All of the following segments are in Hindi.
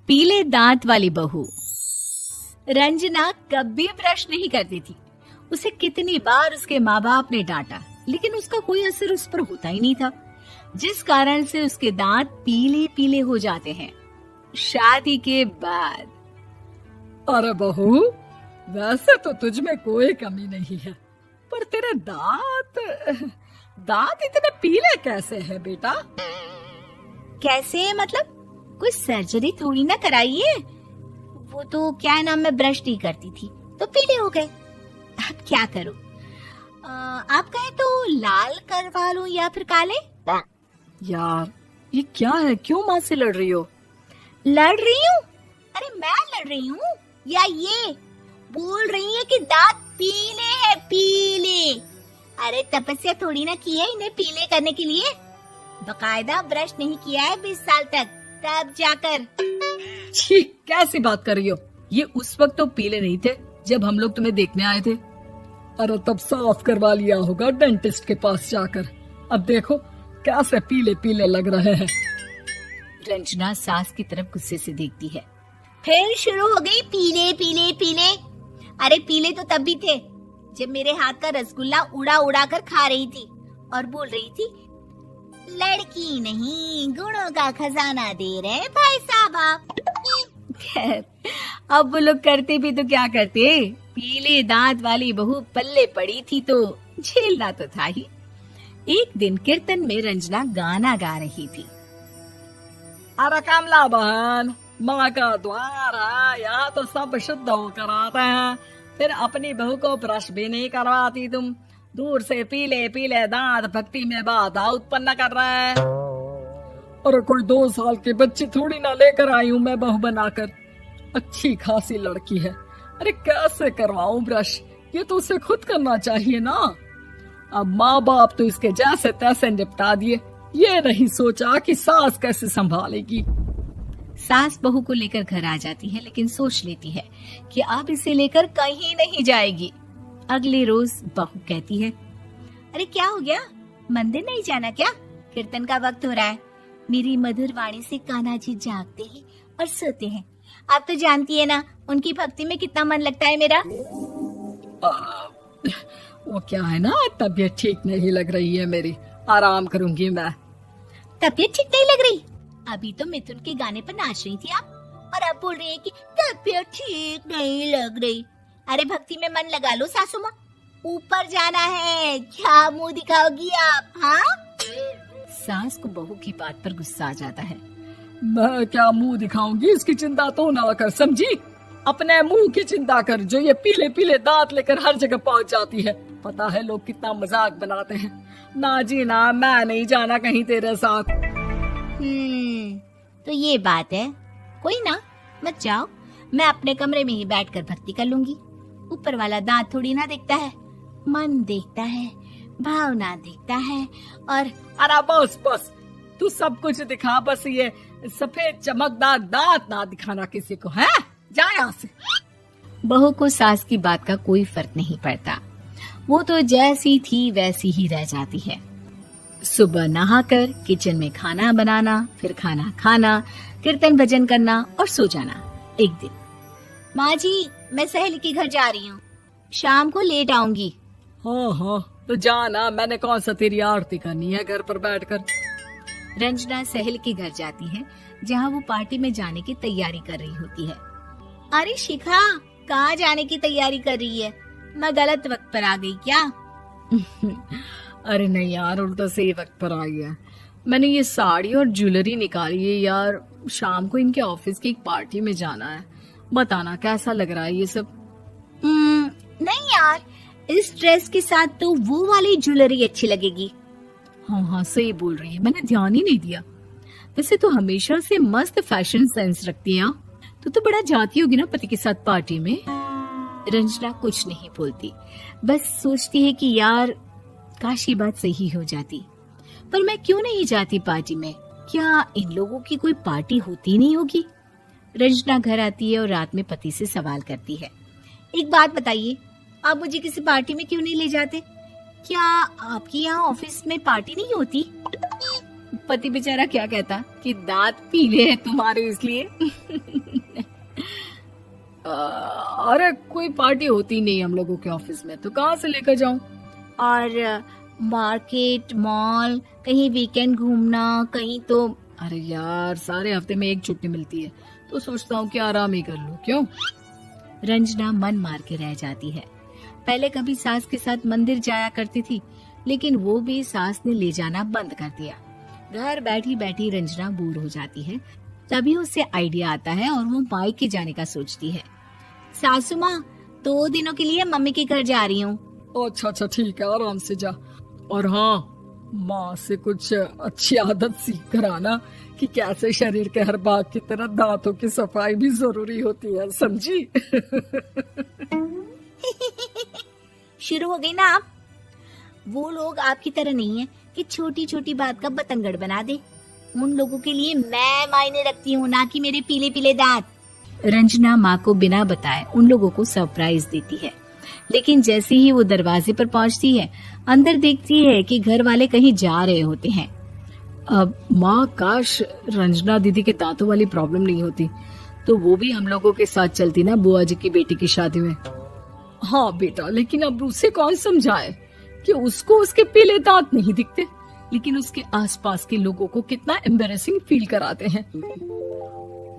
पीले दांत वाली बहू। रंजना कभी ब्रश नहीं करती थी। उसे कितनी बार उसके माँ बाप ने डांटा, लेकिन उसका कोई असर उस पर होता ही नहीं था, जिस कारण से उसके दांत पीले पीले हो जाते हैं। शादी के बाद अरे बहू, वैसे तो तुझ में कोई कमी नहीं है, पर तेरे दांत इतने पीले कैसे हैं बेटा? कैसे मतलब? कोई सर्जरी थोड़ी ना कराइए। वो तो क्या नाम, मैं ब्रश नहीं करती थी तो पीले हो गए। अब क्या करूं? आप कहें तो लाल करवा लूं या फिर काले? यार ये क्या है, क्यों माँ से लड़ रही हो? लड़ रही हूँ? अरे मैं लड़ रही हूँ या ये बोल रही है कि दांत पीले हैं, पीले। अरे तपस्या थोड़ी ना की है इन्हें पीले करने के लिए। बकायदा ब्रश नहीं किया है 20 साल तक, तब जाकर। छी, कैसी बात कर रही हो? ये उस वक्त तो पीले नहीं थे जब हम लोग तुम्हें देखने आए थे। अरे तब साफ करवा लिया होगा डेंटिस्ट के पास जाकर। अब देखो कैसे पीले पीले लग रहे हैं। रंजना सास की तरफ गुस्से से देखती है। फिर शुरू हो गई पीले पीले पीले। अरे पीले तो तब भी थे जब मेरे हाथ का रसगुल्ला उड़ा उड़ा कर खा रही थी और बोल रही थी, लड़की नहीं गुणों का खजाना दे रहे भाई साहब आप। खैर, अब वो लोग करते भी तो क्या करते, पीले दांत वाली बहू पल्ले पड़ी थी तो झेलना तो था ही। एक दिन कीर्तन में रंजना गाना गा रही थी। अरे कमला बहन, माँ का द्वार है, यहाँ तो सब शुद्ध होकर आते हैं, फिर अपनी बहू को ब्रश भी नहीं करवाती तुम। दूर से पीले पीले दांत भक्ति में बाधा उत्पन्न कर रहे हैं। अरे कोई 2 साल की बच्ची थोड़ी ना लेकर आई हूँ मैं बहू बनाकर। अच्छी खासी लड़की है, अरे कैसे करवाऊं ब्रश? ये तो उसे खुद करना चाहिए ना। अब माँ बाप तो इसके जैसे तैसे निपटा दिए, ये नहीं सोचा कि सास कैसे संभालेगी। सास बहू को लेकर घर आ जाती है, लेकिन सोच लेती है कि अब इसे लेकर कहीं नहीं जाएगी। अगले रोज बहू कहती है, अरे क्या हो गया, मंदिर नहीं जाना क्या? कीर्तन का वक्त हो रहा है। मेरी मधुर वाणी से कान्हा जी जागते हैं और सोते हैं। आप तो जानती है ना उनकी भक्ति में कितना मन लगता है मेरा। वो क्या है ना, तबीयत ठीक नहीं लग रही है मेरी, आराम करूंगी मैं। तबीयत ठीक नहीं लग रही? अभी तो मिथुन के गाने पर नाच रही थी आप, और अब बोल रही है कि तबीयत ठीक नहीं लग रही। अरे भक्ति में मन लगा लो सासू माँ, ऊपर जाना है, क्या मुंह दिखाओगी आप? हाँ? सास को बहू की बात पर गुस्सा आ जाता है। मैं क्या मुंह दिखाऊंगी, इसकी चिंता तो ना कर, समझी? अपने मुंह की चिंता कर, जो ये पीले पीले दांत लेकर हर जगह पहुंच जाती है। पता है लोग कितना मजाक बनाते हैं। ना जी ना, मैं नहीं जाना कहीं तेरे साथ। तो ये बात है, कोई ना, मत जाओ, मैं अपने कमरे में ही बैठकर भक्ति कर लूंगी। ऊपर वाला दांत थोड़ी ना देखता है, मन देखता है, भावना देखता है। और अरे बस बस, तू सब कुछ दिखा, बस ये सफेद चमकदार दांत ना दिखाना किसी को, है? जा यहाँ से। बहू को सास की बात का कोई फर्क नहीं पड़ता, वो तो जैसी थी वैसी ही रह जाती है। सुबह नहाकर किचन में खाना बनाना, फिर खाना खाना, कीर्तन भजन करना और सो जाना। एक दिन, माँ जी मैं सहेली के घर जा रही हूँ, शाम को लेट आऊंगी। हाँ हाँ तो जाना, मैंने कौन सा तेरी आरती करनी है घर पर बैठकर। रंजना सहेली के घर जाती है, जहाँ वो पार्टी में जाने की तैयारी कर रही होती है। अरे शिखा, कहाँ जाने की तैयारी कर रही है? मैं गलत वक्त पर आ गई क्या? अरे नहीं यार, उल्टा सही वक्त पर आई है। मैंने ये साड़ी और ज्वेलरी निकाली है यार, शाम को इनके ऑफिस की एक पार्टी में जाना है। बताना कैसा लग रहा है ये सब? नहीं यार, इस ड्रेस के साथ तो वो वाली ज्वेलरी अच्छी लगेगी। हाँ हाँ सही बोल रही है, मैंने ध्यान ही नहीं दिया। वैसे तो हमेशा से मस्त फैशन सेंस रखती है। तो बड़ा जाती होगी ना पति के साथ पार्टी में। रंजना कुछ नहीं बोलती, बस सोचती है कि यार काश ये बात सही हो जाती, पर मैं क्यों नहीं जाती पार्टी में? क्या इन लोगों की कोई पार्टी होती नहीं होगी? रंजना घर आती है और रात में पति से सवाल करती है, एक बात बताइए, आप मुझे किसी पार्टी में क्यों नहीं ले जाते? क्या आपकी यहाँ ऑफिस में पार्टी नहीं होती? पति बेचारा क्या कहता कि दांत पीले हैं तुम्हारे इसलिए। अरे कोई पार्टी होती नहीं हम लोगों के ऑफिस में, तो कहाँ से लेकर जाऊं? और मार्केट, मॉल, कहीं वीकेंड घूमना, कहीं तो। अरे यार, सारे हफ्ते में एक छुट्टी मिलती है, तो सोचता हूँ कि आराम ही कर लूं। क्यों? रंजना मन मार के रह जाती है। पहले कभी सास के साथ मंदिर जाया करती थी, लेकिन वो भी सास ने ले जाना बंद कर दिया। घर बैठी बैठी रंजना बोर हो जाती है। तभी उसे आइडिया आता है और वो मायके जाने का सोचती है। सासू माँ, 2 दिनों के लिए मम्मी के घर जा रही हूँ। अच्छा ठीक है, आराम से जा। और हाँ, माँ से कुछ अच्छी आदत सीख कर आना कि कैसे शरीर के हर भाग की तरह दांतों की सफाई भी जरूरी होती है, समझी? शुरू हो गई ना आप। वो लोग आपकी तरह नहीं है कि छोटी छोटी बात का बतंगड़ बना दे। उन लोगों के लिए मैं मायने रखती हूँ, ना कि मेरे पीले पीले दांत। रंजना माँ को बिना बताए उन लोगों को सरप्राइज देती है, लेकिन जैसे ही वो दरवाजे पर पहुंचती है, अंदर देखती है कि घर वाले कहीं जा रहे होते हैं। अब माँ, काश रंजना दीदी के दांतों वाली प्रॉब्लम नहीं होती, तो वो भी हम लोगों के साथ चलती ना बुआ जी की बेटी की शादी में। हाँ बेटा, लेकिन अब उसे कौन समझाए कि उसको उसके पीले दांत नहीं दिखते, लेकिन उसके आसपास के लोगों को कितना एम्बैरेसिंग फील कराते हैं।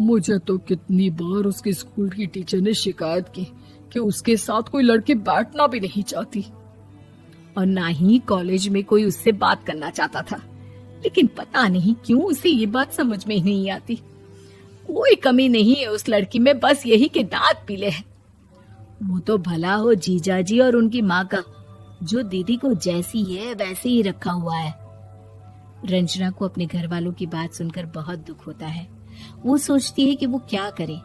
मुझे तो कितनी बार उसके स्कूल की टीचर ने शिकायत की कि उसके साथ कोई लड़की बैठना भी नहीं चाहती, और ना ही कॉलेज में कोई उससे बात करना चाहता था। लेकिन पता नहीं क्यों उसे ये बात समझ में ही नहीं आती। कोई कमी नहीं है उस लड़की में, बस यही कि दांत पीले हैं। वो तो भला हो जीजा जी और उनकी माँ का, जो दीदी को जैसी है वैसे ही रखा हुआ है। रंजना को अपने घर वालों की बात सुनकर बहुत दुख होता है। वो सोचती है कि वो क्या करे,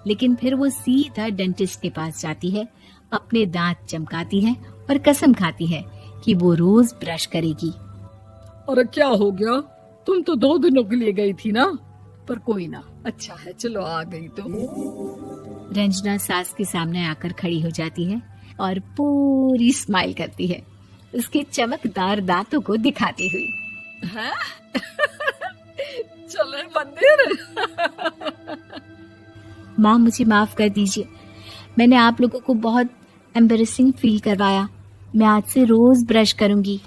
लेकिन फिर वो सीधा डेंटिस्ट के पास जाती है, अपने दांत चमकाती है और कसम खाती है कि वो रोज ब्रश करेगी। अरे क्या हो गया? तुम तो 2 दिनों के लिए गई थी ना, पर कोई ना, अच्छा है, चलो आ गई तो। रंजना सास के सामने आकर खड़ी हो जाती है और पूरी स्माइल करती है, उसके चमकदार दांतों को दिखाती हुई। हैं? चले मंदिर। माँ, मुझे माफ कर दीजिए, मैंने आप लोगों को बहुत एम्बैरेसिंग फील करवाया। मैं आज से रोज ब्रश करूंगी।